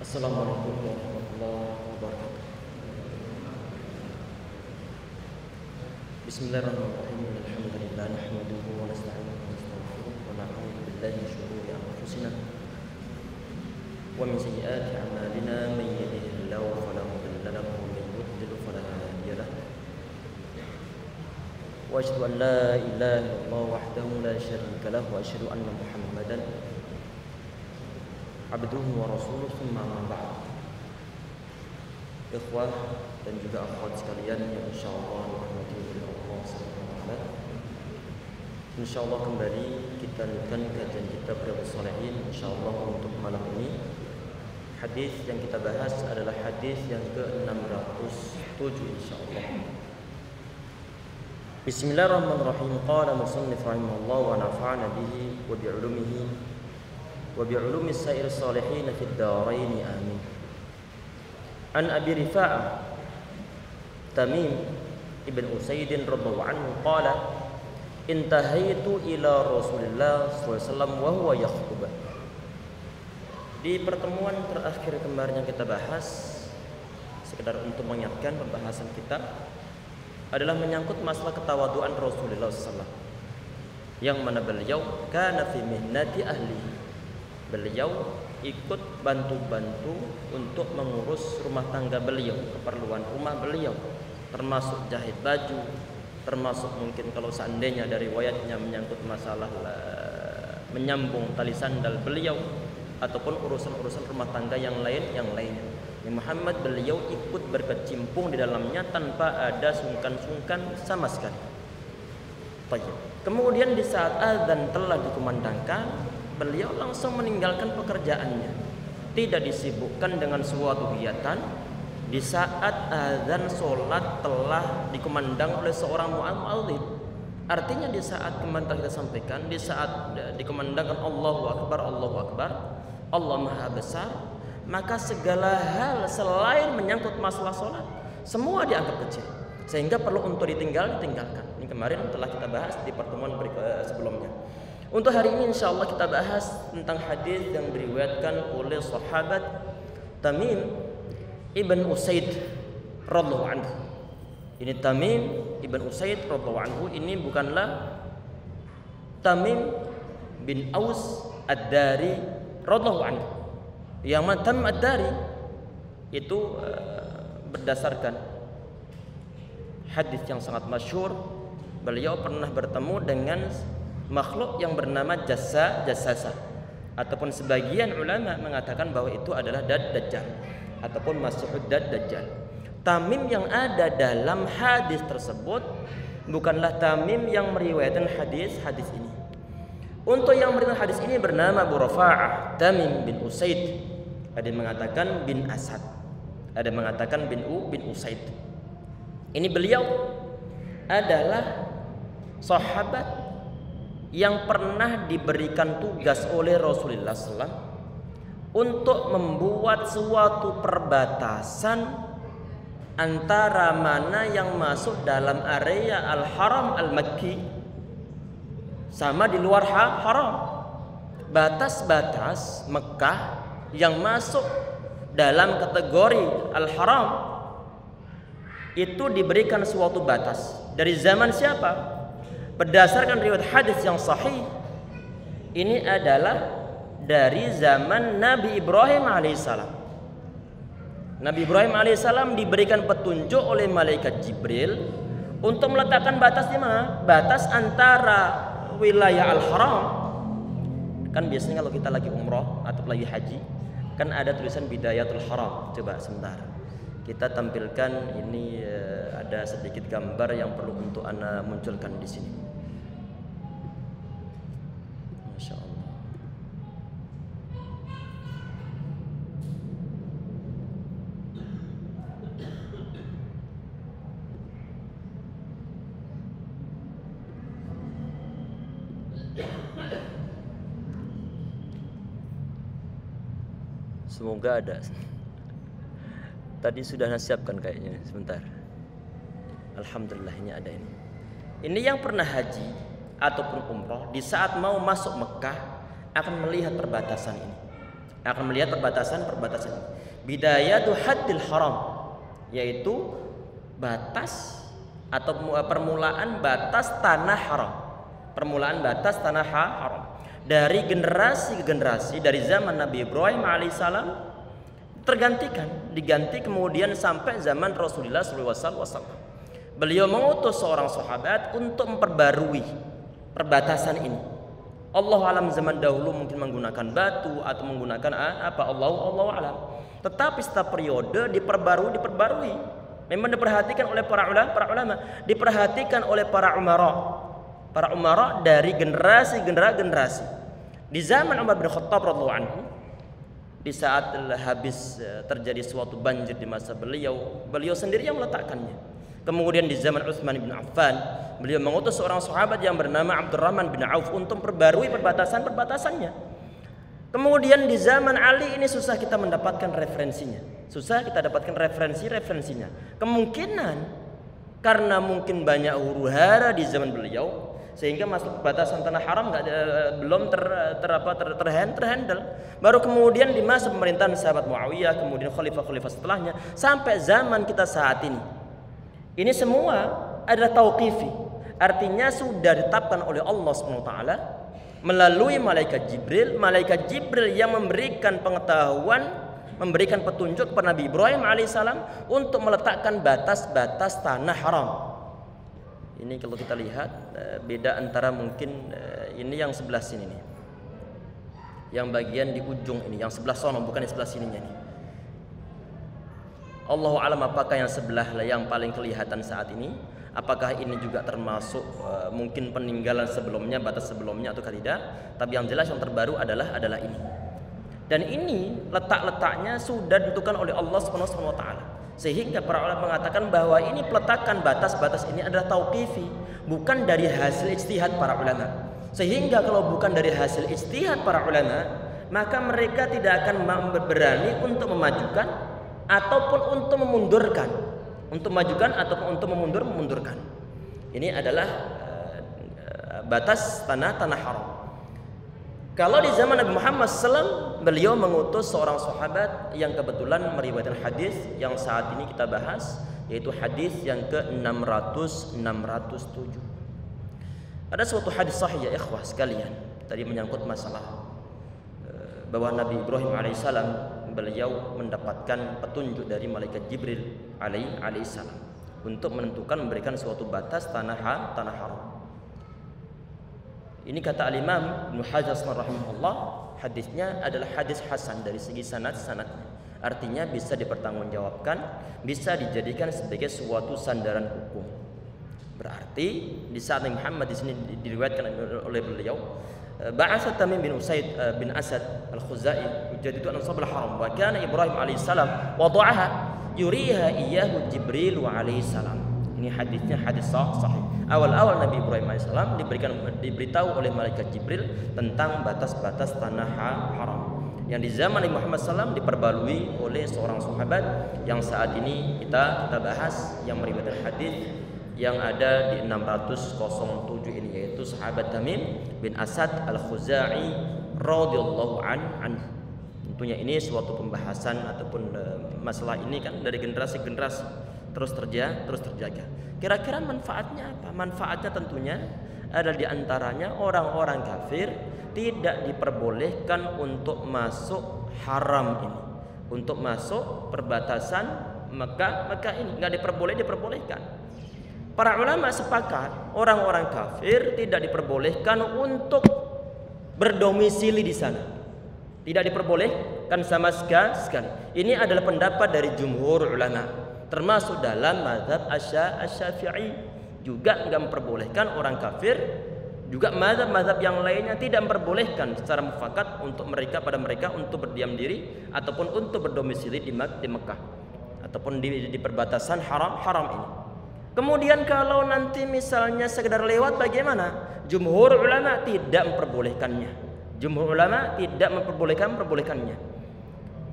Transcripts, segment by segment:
Assalamualaikum warahmatullahi wabarakatuh. Bismillahirrahmanirrahim. Alhamdulillah nahmaduhu wa nasta'inuhu wa nastaghfiruh wa na'udzu billahi min shururi anfusina wa min sayyiati a'malina man yahdihillahu fala mudilla lahu wa man yudlil fala hadiya lahu. Wa asyhadu an la ilaha illallah wahdahu la syarika lahu wa asyhadu anna Muhammadan abduhu wa rasuluh tsumma amma ba'd. Ikhwah dan juga akhwat sekalian yang insyaallah dirahmati oleh Allah Subhanahu wa taala. Insyaallah kembali kita lanjutkan kajian kita Riyadhus Shalihin insyaallah untuk malam ini. Hadis yang kita bahas adalah hadis yang ke-607 insyaallah. Bismillahirrahmanirrahim. Qala musannif rahimahullah wa nafa'ana bihi wa bi'ulumihi wa bi'ulumi sa'ir salihin fid dharain amin. An Abi Rifa'ah Tamim ibn Usaid radhiyallahu anhu qala intahaitu ila Rasulillah sallallahu alaihi wasallam wa huwa yakhutub. Di pertemuan terakhir kemarin yang kita bahas, sekedar untuk mengingatkan pembahasan kita adalah menyangkut masalah ketawaduan Rasulullah sallallahu alaihi wasallam, yang mana beliau kana fi mihnati ahli. Beliau ikut bantu-bantu untuk mengurus rumah tangga beliau, keperluan rumah beliau, termasuk jahit baju, termasuk mungkin kalau seandainya dari riwayatnya menyangkut masalah menyambung tali sandal beliau ataupun urusan-urusan rumah tangga yang lainnya. Muhammad beliau ikut berkecimpung di dalamnya tanpa ada sungkan-sungkan sama sekali. Kemudian di saat azan telah dikumandangkan, beliau langsung meninggalkan pekerjaannya, tidak disibukkan dengan suatu kegiatan. Di saat azan solat telah dikumandang oleh seorang muadzin, artinya di saat kemarin kita sampaikan, di saat dikumandangkan Allahu Akbar, Allah Maha Besar, maka segala hal selain menyangkut masalah solat semua dianggap kecil, sehingga perlu untuk ditinggalkan. Ini kemarin telah kita bahas di pertemuan sebelumnya. Untuk hari ini insyaallah kita bahas tentang hadis yang diriwayatkan oleh sahabat Tamim ibn Usaid radhiyallahu anhu. Ini Tamim ibn Usaid radhiyallahu anhu ini bukanlah Tamim bin Aus Ad-Dari radhiyallahu anhu. Yang mana Tamim Ad-Dari itu berdasarkan hadis yang sangat masyhur, beliau pernah bertemu dengan makhluk yang bernama Jassasa, ataupun sebagian ulama mengatakan bahwa itu adalah Dajjal ataupun Masihud Dajjal. Tamim yang ada dalam hadis tersebut bukanlah Tamim yang meriwayatkan hadis ini. Untuk yang meriwayatkan hadis ini bernama Abu Rafa'ah Tamim bin Usaid. Ada yang mengatakan bin Asad, ada yang mengatakan bin Usaid. Ini beliau adalah sahabat yang pernah diberikan tugas oleh Rasulullah SAW untuk membuat suatu perbatasan antara mana yang masuk dalam area Al-Haram Al-Makki sama di luar Haram. Batas-batas Mekah yang masuk dalam kategori Al-Haram itu diberikan suatu batas. Dari zaman siapa? Berdasarkan riwayat hadis yang sahih, ini adalah dari zaman Nabi Ibrahim alaihissalam. Nabi Ibrahim alaihissalam diberikan petunjuk oleh malaikat Jibril untuk meletakkan batas di mana? Batas antara wilayah Al-Haram. Kan biasanya kalau kita lagi umroh atau lagi haji, kan ada tulisan Bidayatul Haram. Coba sebentar kita tampilkan ini, ada sedikit gambar yang perlu untuk Anda munculkan di sini. Masya Allah. Semoga ada. Tadi sudah siapkan kayaknya, sebentar. Alhamdulillah ini ada ini. Ini yang pernah haji ataupun umroh di saat mau masuk Mekah akan melihat perbatasan ini. Akan melihat perbatasan-perbatasan. Bidayatu haddil haram, yaitu batas atau permulaan batas tanah haram. Permulaan batas tanah haram. Dari generasi ke generasi, dari zaman Nabi Ibrahim alaihissalam diganti kemudian sampai zaman Rasulullah SAW. Beliau mengutus seorang sahabat untuk memperbarui perbatasan ini. Allah alam zaman dahulu mungkin menggunakan batu atau menggunakan Allah alam. Tetapi setiap periode diperbarui. Memang diperhatikan oleh para ulama, diperhatikan oleh para umara dari generasi. Di zaman Umar bin Khattab radhiyallahu anhu, di saat habis terjadi suatu banjir di masa beliau sendiri yang meletakkannya. Kemudian di zaman Utsman bin Affan, beliau mengutus seorang sahabat yang bernama Abdurrahman bin Auf untuk memperbarui perbatasannya. Kemudian di zaman Ali ini susah kita mendapatkan referensinya. Referensinya. Kemungkinan karena mungkin banyak huru-hara di zaman beliau, sehingga masuk batasan tanah haram belum terhandle. Baru kemudian di masa pemerintahan sahabat Muawiyah, kemudian khalifah-khalifah setelahnya, sampai zaman kita saat ini semua adalah tauqifi. Artinya sudah ditetapkan oleh Allah SWT melalui malaikat Jibril yang memberikan pengetahuan, memberikan petunjuk kepada Nabi Ibrahim alaihissalam untuk meletakkan batas-batas tanah haram. Ini kalau kita lihat beda antara mungkin ini yang sebelah sini nih, yang bagian di ujung ini, yang sebelah sono, bukan di sebelah sininya nih. Allahu alam apakah yang sebelah yang paling kelihatan saat ini, apakah ini juga termasuk mungkin peninggalan sebelumnya, batas sebelumnya atau tidak. Tapi yang jelas yang terbaru adalah ini. Dan ini letaknya sudah ditentukan oleh Allah SWT. Sehingga para ulama mengatakan bahwa ini peletakan batas-batas ini adalah tauqifi, bukan dari hasil ijtihad para ulama. Sehingga kalau bukan dari hasil ijtihad para ulama, maka mereka tidak akan berani untuk memajukan ataupun untuk memundurkan, memundurkan. Ini adalah batas tanah haram. Kalau di zaman Nabi Muhammad SAW, beliau mengutus seorang sahabat yang kebetulan meriwayatkan hadis yang saat ini kita bahas, yaitu hadis yang ke-607. Ada suatu hadis sahih ya ikhwah sekalian, tadi menyangkut masalah bahwa Nabi Ibrahim alaihissalam beliau mendapatkan petunjuk dari malaikat Jibril alaihissalam untuk menentukan memberikan suatu batas tanah haram. Ini kata al-Imam Ibnu Hajar rahimahullah, hadisnya adalah hadis hasan dari segi sanadnya. Artinya bisa dipertanggungjawabkan, bisa dijadikan sebagai suatu sandaran hukum. Berarti di saat Nabi Muhammad di sini diriwayatkan oleh beliau, ba'atsa Tamim bin Usaid bin Asad al-Khuzai yujadidu an-sabl haram wa kana Ibrahim alaihissalam wada'aha yuriha iyyahu Jibril alaihissalam. Ini hadisnya hadis sahih. Awal-awal Nabi Ibrahim alaihissalam diberitahu oleh malaikat Jibril tentang batas-batas tanah haram yang di zaman Nabi Muhammad SAW diperbarui oleh seorang sahabat yang saat ini kita bahas, yang meriwayatkan hadis yang ada di 607 ini, yaitu sahabat Tamim bin Asad al-Khuzai radhiyallahu anhu. Tentunya ini suatu pembahasan ataupun masalah ini kan dari generasi ke generasi terus terjaga. Kira-kira manfaatnya apa? Manfaatnya tentunya adalah diantaranya orang-orang kafir tidak diperbolehkan untuk masuk haram ini, untuk masuk perbatasan Mekah ini nggak diperbolehkan. Para ulama sepakat orang-orang kafir tidak diperbolehkan untuk berdomisili di sana, tidak diperbolehkan sama sekali. Ini adalah pendapat dari jumhur ulama, termasuk dalam mazhab Asy-Syafi'i juga enggak memperbolehkan orang kafir, juga mazhab yang lainnya tidak memperbolehkan secara mufakat untuk mereka untuk berdiam diri ataupun untuk berdomisili di Mekah ataupun di perbatasan haram ini. Kemudian kalau nanti misalnya sekedar lewat bagaimana? Jumhur ulama tidak memperbolehkannya.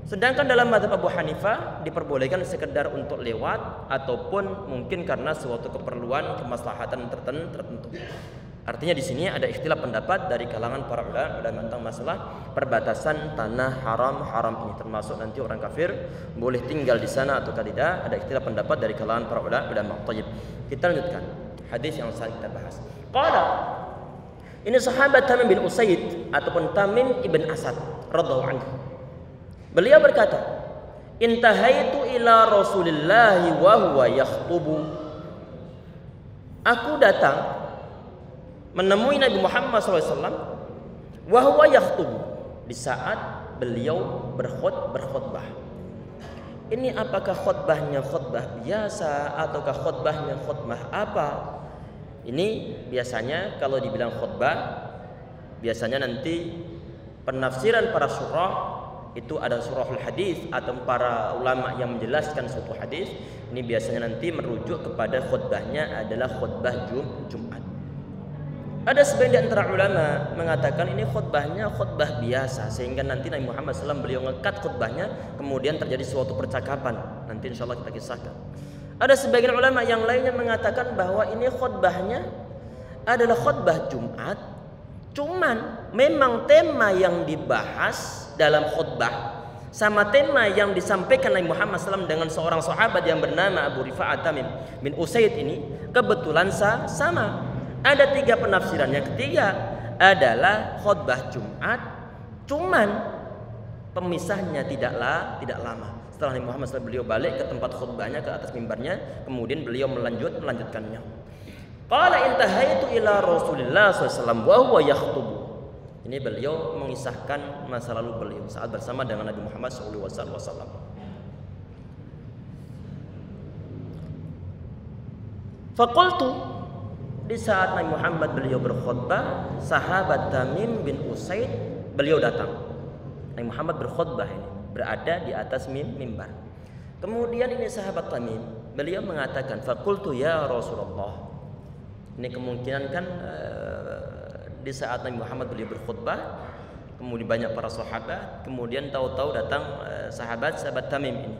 Sedangkan dalam mazhab Abu Hanifah diperbolehkan sekedar untuk lewat ataupun mungkin karena suatu keperluan kemaslahatan tertentu. Artinya di sini ada ikhtilaf pendapat dari kalangan para ulama tentang masalah perbatasan tanah haram ini, termasuk nanti orang kafir boleh tinggal di sana atau tidak. Ada ikhtilaf pendapat dari kalangan para ulama. Tayyib. Kita lanjutkan hadis yang saat kita bahas. Qala, ini sahabat Tamim bin Usaid ataupun Tamim ibn Asad radhiyallahu anhu. Beliau berkata, "Intahaitu ila Rasulillah wa huwa yakhutubu." Aku datang menemui Nabi Muhammad SAW wa huwa yakhutubu, di saat beliau berkhutbah. Ini apakah khutbahnya khutbah biasa ataukah khutbahnya khutbah apa? Ini biasanya kalau dibilang khutbah, biasanya nanti penafsiran para surah itu ada surahul hadis atau para ulama yang menjelaskan suatu hadis. Ini biasanya nanti merujuk kepada khutbahnya adalah khutbah Jumat. Ada sebagian antara ulama mengatakan ini khutbahnya khutbah biasa, sehingga nanti Nabi Muhammad SAW beliau ngekat khutbahnya, kemudian terjadi suatu percakapan. Nanti insya Allah kita kisahkan. Ada sebagian ulama yang lainnya mengatakan bahwa ini khutbahnya adalah khutbah Jumat, cuman memang tema yang dibahas dalam khutbah sama tema yang disampaikan Nabi Muhammad SAW dengan seorang sahabat yang bernama Abu Rifa'ah Tamim bin Usaid ini kebetulan sama. Ada 3 penafsiran. Yang ketiga adalah khutbah Jumat, cuman pemisahnya tidak lama. Setelah Nabi Muhammad SAW beliau balik ke tempat khutbahnya, ke atas mimbarnya, kemudian beliau melanjutkannya. Qala intahaitu ila Rasulillah SAW wa huwa yakhutubu. Ini beliau mengisahkan masa lalu beliau saat bersama dengan Nabi Muhammad SAW. Faqultu, di saat Nabi Muhammad beliau berkhutbah, sahabat Tamim bin Usaid beliau datang. Nabi Muhammad berkhutbah ini berada di atas mimbar. Kemudian ini sahabat Tamim beliau mengatakan, faqultu ya Rasulullah. Ini kemungkinan kan di saat Nabi Muhammad beliau berkhutbah, kemudian banyak para sahabat, kemudian tahu-tahu datang sahabat Tamim ini.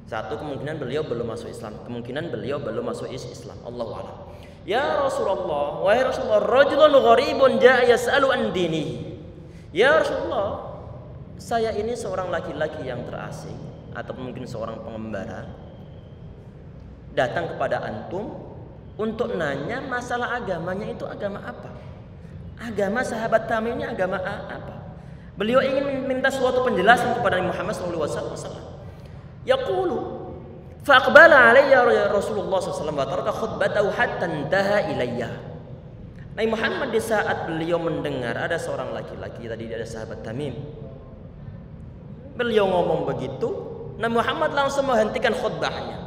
Satu, kemungkinan beliau belum masuk Islam, kemungkinan beliau belum masuk Islam. Allahu a'lam. Ya Rasulullah, wahai Rasulullah, rajulun gharibun ja'a yas'alu an dinihi. Ya Rasulullah, saya ini seorang laki-laki yang terasing atau mungkin seorang pengembara, datang kepada antum untuk nanya masalah agamanya itu agama apa? Agama sahabat Tamim ini agama apa? Beliau ingin minta suatu penjelasan kepada Nabi Muhammad SAW. Yaqulu faqbala alayya Rasulullah SAW wa taraka khutbatahu hatta intaha ilayya. Nabi Muhammad di saat beliau mendengar ada seorang laki-laki, tadi ada sahabat Tamim, beliau ngomong begitu, Nabi Muhammad langsung menghentikan khutbahnya,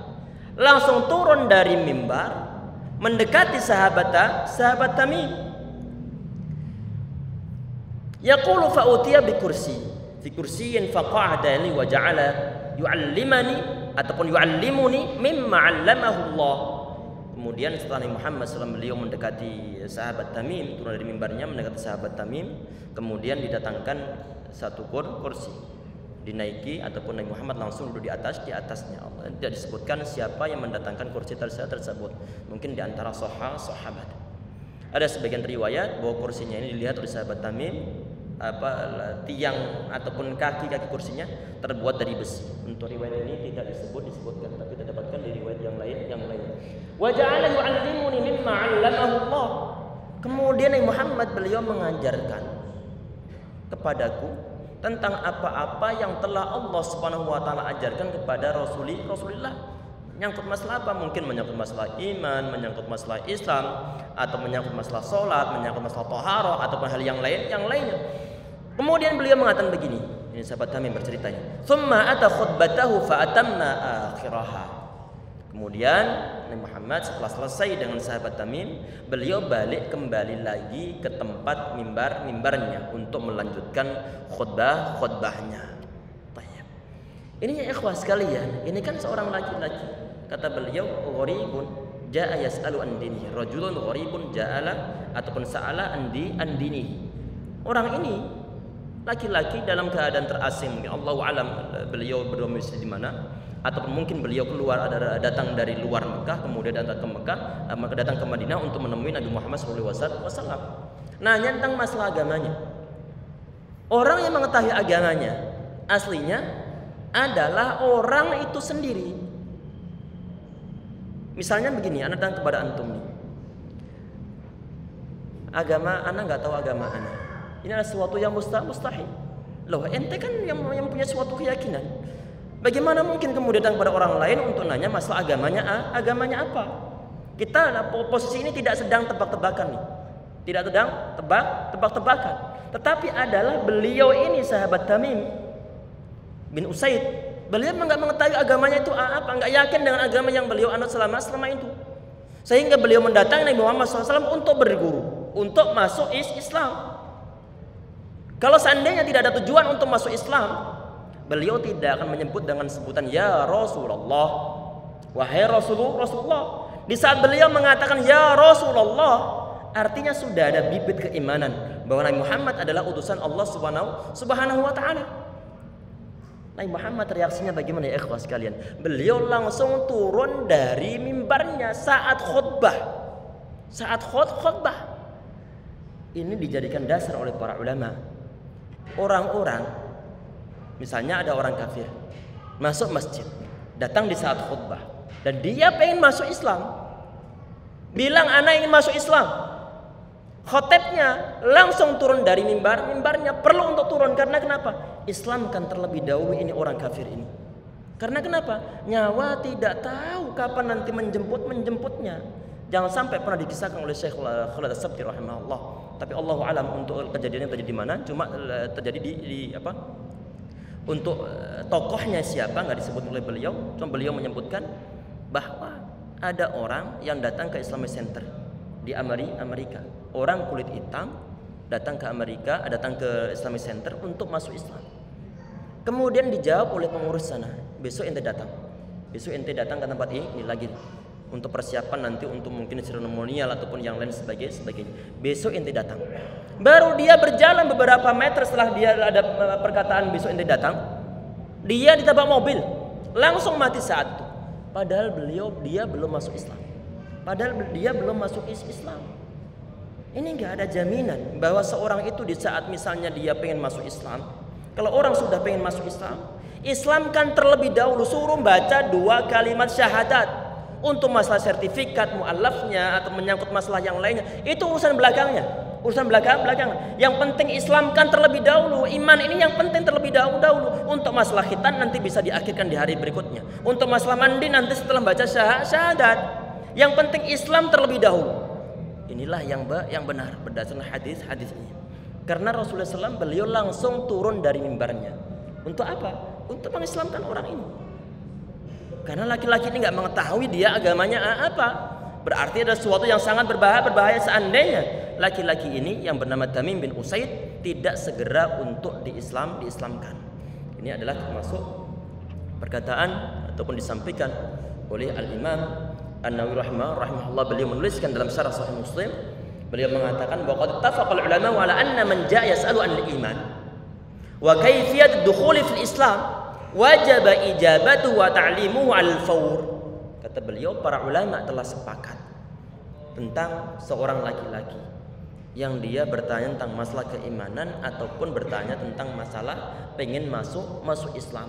langsung turun dari mimbar mendekati sahabat Tamim. Yaqulu fa'utiya bi kursiyin faqa'ada li wa ja'ala yu'allimani ataupun yu'allimuni mimma 'allamahu Allah. Kemudian setelah Nabi Muhammad SAW beliau mendekati sahabat Tamim, turun dari mimbarnya mendekati sahabat Tamim, kemudian didatangkan satu kursi, dinaiki ataupun Nabi Muhammad langsung duduk di atasnya. Allah tidak disebutkan siapa yang mendatangkan kursi tersebut, mungkin di antara sahabat. Ada sebagian riwayat bahwa kursinya ini dilihat oleh sahabat Tamim, tiang ataupun kaki kursinya terbuat dari besi. Untuk riwayat ini tidak disebutkan, tapi kita dapatkan di riwayat yang lain. Wa ja'ala yu'allimuni mimma 'allamahu Allah. Kemudian Nabi Muhammad beliau mengajarkan kepadaku tentang apa-apa yang telah Allah Subhanahu wa taala ajarkan kepada Rasulullah. Menyangkut masalah apa? Mungkin menyangkut masalah iman, menyangkut masalah Islam, atau menyangkut masalah sholat, menyangkut masalah taharah, ataupun hal yang lainnya. Kemudian beliau mengatakan begini, ini sahabat Tamim berceritanya. Tsumma ata khutbatahu fa atamna akhiraha. Kemudian Nabi Muhammad setelah selesai dengan sahabat Tamim, beliau balik kembali lagi ke tempat mimbarnya untuk melanjutkan khutbahnya. Ini ya ikhwah sekalian, ini kan seorang laki-laki. Kata beliau, gharibun ja'a yas'alu an dinihi. Rajulun gharibun ja'ala ataupun sa'ala an dinihi. Orang ini laki-laki dalam keadaan terasing. Allahu alam beliau berdomisili di mana. ataupun mungkin beliau keluar datang dari luar Mekah, kemudian datang ke Mekah, datang ke Madinah untuk menemui Nabi Muhammad SAW. Nanya tentang masalah agamanya. Orang yang mengetahui agamanya aslinya adalah orang itu sendiri. Misalnya begini, anak datang kepada antum nih. Agama anak nggak tahu agama anak. Ini adalah sesuatu yang mustahil. Loh, ente kan yang punya suatu keyakinan. Bagaimana mungkin kemudian datang kepada orang lain untuk nanya masalah agamanya apa? Kita posisi ini tidak sedang tebak-tebakan nih. Tidak sedang tebak-tebakan. Tetapi adalah beliau ini sahabat Tamim bin Usaid. Beliau nggak mengetahui agamanya itu apa, nggak yakin dengan agama yang beliau anut selama itu. Sehingga beliau mendatangi Nabi Muhammad SAW untuk berguru, untuk masuk Islam. Kalau seandainya tidak ada tujuan untuk masuk Islam, beliau tidak akan menyebut dengan sebutan ya Rasulullah, wahai Rasulullah. Di saat beliau mengatakan ya Rasulullah, artinya sudah ada bibit keimanan bahwa Nabi Muhammad adalah utusan Allah Subhanahu wa taala. Nabi Muhammad reaksinya bagaimana ya ikhwah sekalian? Beliau langsung turun dari mimbarnya saat khutbah. Ini dijadikan dasar oleh para ulama. Orang-orang, misalnya ada orang kafir masuk masjid, datang di saat khutbah, dan dia pengen masuk Islam, bilang anak ingin masuk Islam. Khotibnya langsung turun dari mimbarnya perlu untuk turun karena kenapa? Islam kan terlebih dahulu ini orang kafir ini. Karena kenapa? Nyawa tidak tahu kapan nanti menjemputnya. Jangan sampai pernah dikisahkan oleh Syekh Khalid As-Sabti rahimahullah. Tapi Allahu alam untuk kejadiannya terjadi di mana? Cuma terjadi di apa? Untuk tokohnya siapa nggak disebut oleh beliau. Cuma beliau menyebutkan bahwa ada orang yang datang ke Islamic Center di Amerika. Orang kulit hitam datang ke Amerika, datang ke Islamic Center untuk masuk Islam. Kemudian dijawab oleh pengurus sana, besok ente datang ke tempat ini lagi untuk persiapan nanti untuk mungkin seremonial ataupun yang lain sebagainya. Besok ente datang. Baru dia berjalan beberapa meter setelah dia ada perkataan besok ente datang, dia ditabrak mobil, langsung mati saat itu. Padahal dia belum masuk Islam. Ini nggak ada jaminan bahwa seorang itu di saat misalnya dia pengen masuk Islam. Kalau orang sudah pengen masuk Islam kan terlebih dahulu suruh baca 2 kalimat syahadat. Untuk masalah sertifikat mu'allafnya atau menyangkut masalah yang lainnya, itu urusan belakangnya. Yang penting Islam kan terlebih dahulu. Iman ini yang penting terlebih dahulu. Untuk masalah khitan nanti bisa diakhirkan di hari berikutnya. Untuk masalah mandi nanti setelah baca syahadat. Yang penting Islam terlebih dahulu. Inilah yang benar berdasarkan hadis ini. Karena Rasulullah SAW beliau langsung turun dari mimbarnya. Untuk apa? Untuk mengislamkan orang ini. Karena laki-laki ini nggak mengetahui dia agamanya apa. Berarti ada sesuatu yang sangat berbahaya seandainya laki-laki ini yang bernama Tamim bin Usaid tidak segera untuk diislamkan. Ini adalah termasuk perkataan ataupun disampaikan oleh Al-Imam An-Nawawi rahimahullah. Beliau menuliskan dalam Syarah Sahih Muslim, beliau mengatakan bahwa qad ittafaqal ulama ala anna man jaa yas'alu an al-iman wa kayfiyat dukhuli fil Islam wajib ijabatu wa ta'limuhu al-fawr. Kata beliau, para ulama telah sepakat tentang seorang laki-laki yang dia bertanya tentang masalah keimanan ataupun bertanya tentang masalah pengen masuk Islam.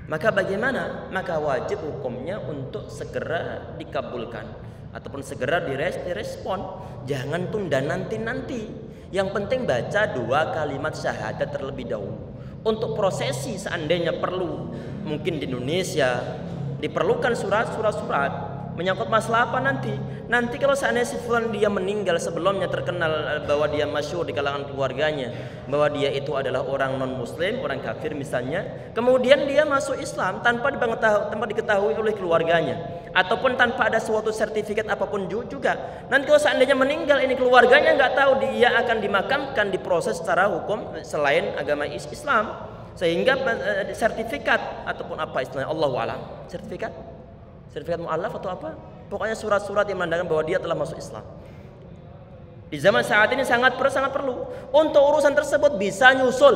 Maka bagaimana? Maka wajib hukumnya untuk segera dikabulkan ataupun segera direspon. Jangan tunda nanti. Yang penting baca 2 kalimat syahadat terlebih dahulu. Untuk prosesi seandainya perlu, mungkin di Indonesia diperlukan surat menyangkut masalah apa nanti kalau seandainya si fulan dia meninggal sebelumnya terkenal bahwa dia masyhur di kalangan keluarganya bahwa dia itu adalah orang non muslim, orang kafir misalnya, kemudian dia masuk Islam tanpa diketahui oleh keluarganya ataupun tanpa ada suatu sertifikat apapun juga. Nanti kalau seandainya meninggal ini keluarganya nggak tahu, dia akan dimakamkan, diproses secara hukum selain agama Islam, sehingga sertifikat ataupun apa istilahnya Allahu a'lam, sertifikat mu'allaf atau apa, pokoknya surat-surat yang menandakan bahwa dia telah masuk Islam. Di zaman saat ini sangat perlu. Untuk urusan tersebut bisa nyusul.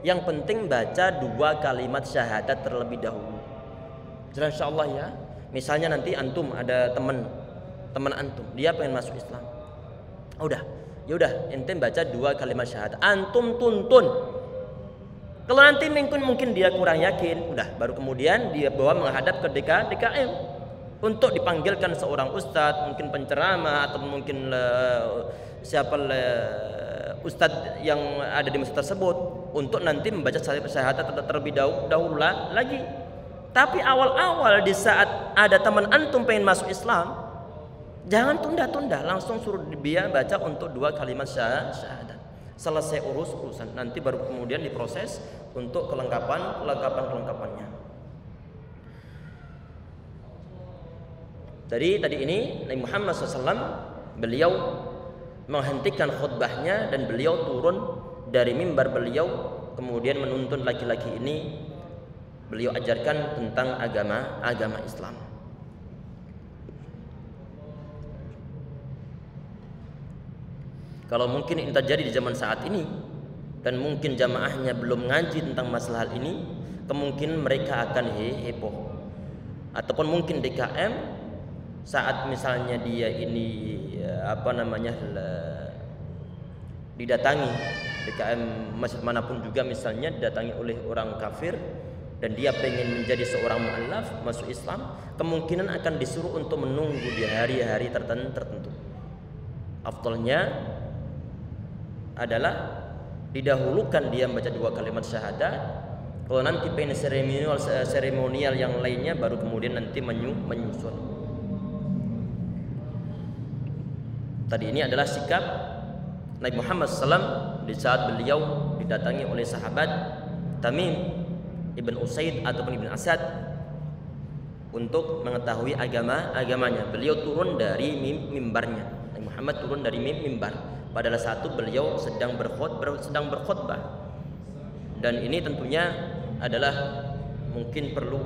Yang penting baca 2 kalimat syahadat terlebih dahulu. Jelas insyaallah ya. Misalnya nanti antum ada teman antum, dia pengen masuk Islam. Udah, ya udah, ente baca 2 kalimat syahadat. Antum tuntun. Kalau nanti mungkin dia kurang yakin, udah baru kemudian dia bawa menghadap ke DKM untuk dipanggilkan seorang ustadz, mungkin penceramah atau mungkin ustadz yang ada di masjid tersebut untuk nanti membaca syahadat terlebih dahulu lagi. Tapi awal-awal di saat ada teman antum pengen masuk Islam, jangan tunda-tunda, langsung suruh dia baca untuk 2 kalimat syahadat. Selesai urusan, nanti baru kemudian diproses untuk kelengkapannya. Jadi tadi ini Nabi Muhammad SAW beliau menghentikan khutbahnya dan beliau turun dari mimbar beliau, kemudian menuntun laki-laki ini. Beliau ajarkan tentang agama Islam. Kalau mungkin ini terjadi di zaman saat ini dan mungkin jamaahnya belum ngaji tentang masalah hal ini, kemungkinan mereka akan heboh. Ataupun mungkin DKM saat misalnya dia ini didatangi DKM masjid manapun juga misalnya didatangi oleh orang kafir dan dia pengen menjadi seorang mu'allaf masuk Islam, kemungkinan akan disuruh untuk menunggu di hari-hari tertentu. Afdalnya adalah didahulukan dia membaca 2 kalimat syahadat. Kalau nanti pengen seremonial yang lainnya baru kemudian nanti menyusul. Tadi ini adalah sikap Nabi Muhammad SAW di saat beliau didatangi oleh sahabat Tamim Ibn Usaid ataupun Ibn Asad untuk mengetahui agamanya. Beliau turun dari mimbarnya. Nabi Muhammad turun dari mimbar. Pada saat itu beliau sedang berkhutbah. Dan ini tentunya adalah mungkin perlu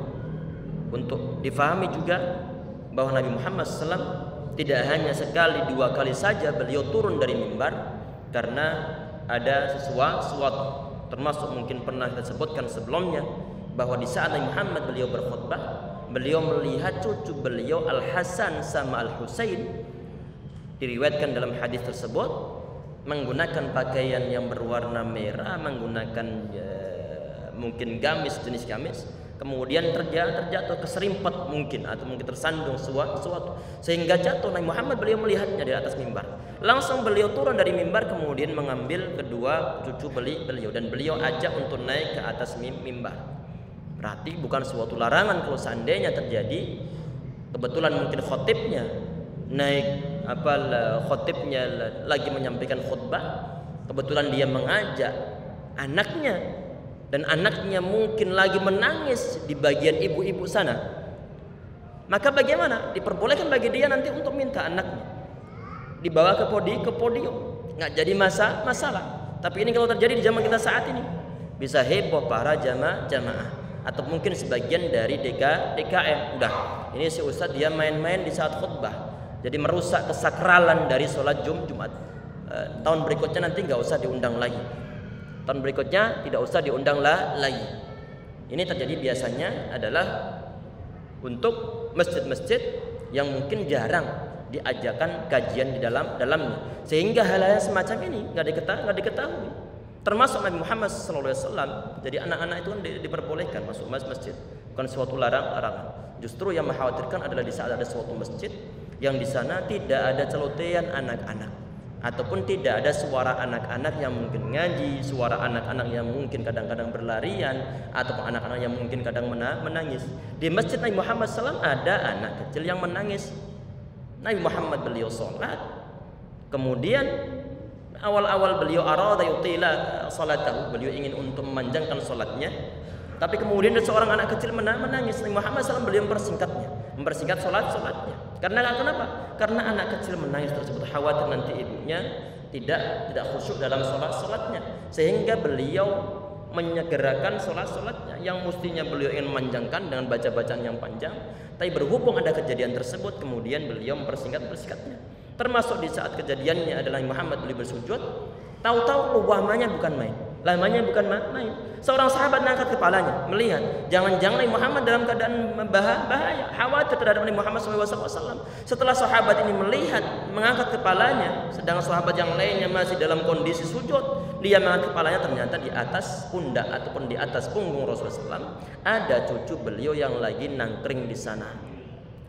untuk difahami juga bahwa Nabi Muhammad SAW tidak hanya sekali 2 kali saja beliau turun dari mimbar, karena ada sesuatu. Termasuk mungkin pernah kita sebutkan sebelumnya bahwa di saat Nabi Muhammad beliau berkhutbah, beliau melihat cucu beliau Al-Hasan sama Al-Husain, diriwayatkan dalam hadis tersebut menggunakan pakaian yang berwarna merah, menggunakan mungkin jenis gamis, kemudian terjatuh keserimpet mungkin atau mungkin tersandung sesuatu sehingga jatuh. Nabi Muhammad beliau melihatnya di atas mimbar. Langsung beliau turun dari mimbar, kemudian mengambil kedua cucu beliau dan beliau ajak untuk naik ke atas mimbar. Berarti bukan suatu larangan kalau seandainya terjadi kebetulan mungkin khotibnya lagi menyampaikan khutbah, kebetulan dia mengajak anaknya dan anaknya mungkin lagi menangis di bagian ibu-ibu sana, maka bagaimana? Diperbolehkan bagi dia nanti untuk minta anaknya dibawa ke podium, nggak jadi masalah. Tapi ini kalau terjadi di zaman kita saat ini, bisa heboh para jamaah atau mungkin sebagian dari DKM. Udah, ini si ustadz dia main-main di saat khutbah, jadi merusak kesakralan dari sholat Jumat. Tahun berikutnya nanti nggak usah diundang lagi. Tahun berikutnya tidak usah diundang lagi. Ini terjadi biasanya adalah untuk masjid-masjid yang mungkin jarang diajarkan kajian di dalamnya, sehingga hal-hal semacam ini nggak diketahui. Termasuk Nabi Muhammad SAW. Jadi anak-anak itu kan diperbolehkan masuk masjid, bukan suatu larangan. Justru yang mengkhawatirkan adalah di saat ada suatu masjid yang di sana tidak ada celotehan anak-anak, ataupun tidak ada suara anak-anak yang mungkin ngaji, suara anak-anak yang mungkin kadang-kadang berlarian, ataupun anak-anak yang mungkin kadang menangis. Di masjid Nabi Muhammad SAW ada anak kecil yang menangis. Nabi Muhammad beliau sholat, kemudian awal-awal beliau arada yutila salatahu, beliau ingin untuk memanjangkan sholatnya, tapi kemudian ada seorang anak kecil menangis. Nabi Muhammad SAW beliau mempersingkat sholatnya. Karena kenapa? Karena anak kecil menangis tersebut khawatir nanti ibunya tidak khusyuk dalam sholatnya, sehingga beliau menyegerakan sholatnya yang mestinya beliau ingin memanjangkan dengan baca-bacaan yang panjang, tapi berhubung ada kejadian tersebut, kemudian beliau mempersingkatnya. Termasuk di saat kejadiannya adalah Muhammad beliau bersujud, tahu-tahu wahmanya bukan main. Lamanya bukan main. Seorang sahabat mengangkat kepalanya, melihat jangan-jangan Nabi Muhammad dalam keadaan bahaya, khawatir terhadap Nabi Muhammad SAW. Setelah sahabat ini melihat mengangkat kepalanya, sedang sahabat yang lainnya masih dalam kondisi sujud, dia mengangkat kepalanya, ternyata di atas pundak ataupun di atas punggung Rasulullah SAW ada cucu beliau yang lagi nangkring di sana.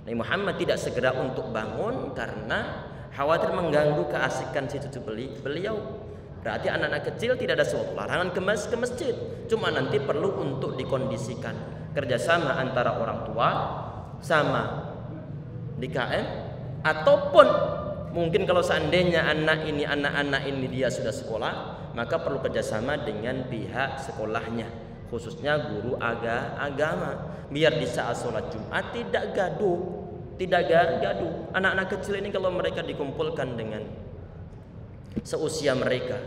Nabi Muhammad tidak segera untuk bangun karena khawatir mengganggu keasikan si cucu beliau. Berarti anak-anak kecil tidak ada suatu larangan ke masjid, cuma nanti perlu untuk dikondisikan kerjasama antara orang tua sama DKM, ataupun mungkin kalau seandainya anak-anak ini dia sudah sekolah, maka perlu kerjasama dengan pihak sekolahnya, khususnya guru agama, biar di saat sholat Jumat tidak gaduh. Anak-anak kecil ini kalau mereka dikumpulkan dengan seusia mereka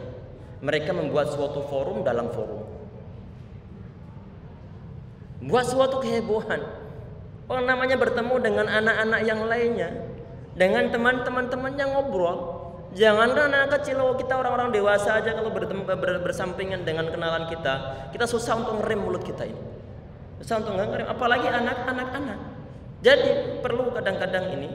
membuat suatu forum dalam forum, buat suatu kehebohan. Orang namanya bertemu dengan anak-anak yang lainnya, dengan teman-temannya ngobrol. Jangankan anak kecil, kita orang-orang dewasa aja kalau bersampingan dengan kenalan kita susah untuk ngerem mulut kita ini, susah untuk ngerem, apalagi anak-anak. Jadi perlu kadang-kadang ini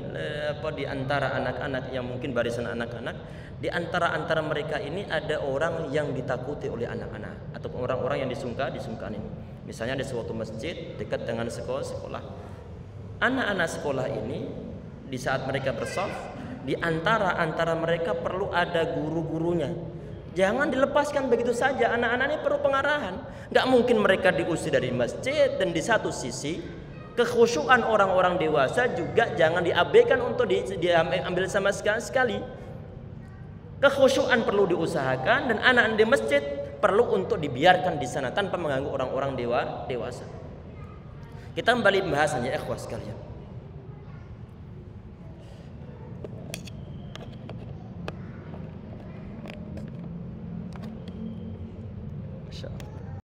di antara anak-anak yang mungkin barisan anak-anak, di antara mereka ini ada orang yang ditakuti oleh anak-anak atau orang-orang yang disungkan ini. Misalnya di suatu masjid dekat dengan sekolah. Anak-anak sekolah ini di saat mereka bersaf, di antara mereka perlu ada guru-gurunya. Jangan dilepaskan begitu saja. Anak-anak ini perlu pengarahan. Gak mungkin mereka diusir dari masjid, dan di satu sisi kekhusyuan orang-orang dewasa juga jangan diabaikan untuk diambil sama sekali. Kekhusyuan perlu diusahakan, dan anak-anak di masjid perlu untuk dibiarkan di sana tanpa mengganggu orang-orang dewasa. Kita kembali pembahasannya, ikhwah sekalian.